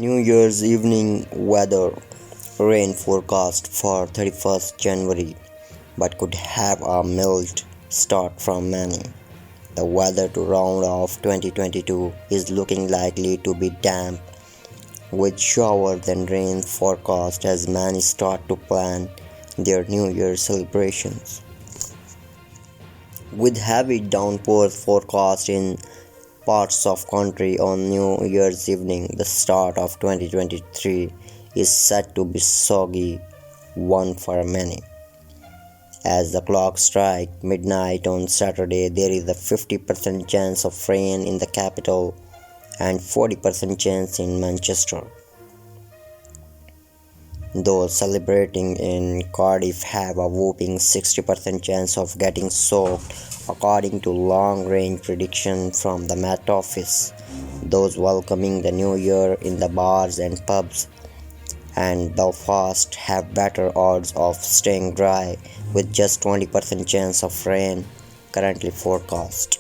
New Year's evening weather. Rain forecast for 31st January, but could have a mild start from many. The weather to round off 2022 is looking likely to be damp, with showers and rain forecast as many start to plan their New Year celebrations. With heavy downpours forecast in parts of country on New Year's evening, the start of 2023 is set to be soggy one for many. As the clock strikes midnight on Saturday, there is a 50% chance of rain in the capital and 40% chance in Manchester. Those celebrating in Cardiff have a whopping 60% chance of getting soaked, according to long-range prediction from the Met Office. Those welcoming the new year in the bars and pubs and Belfast have better odds of staying dry, with just 20% chance of rain currently forecast.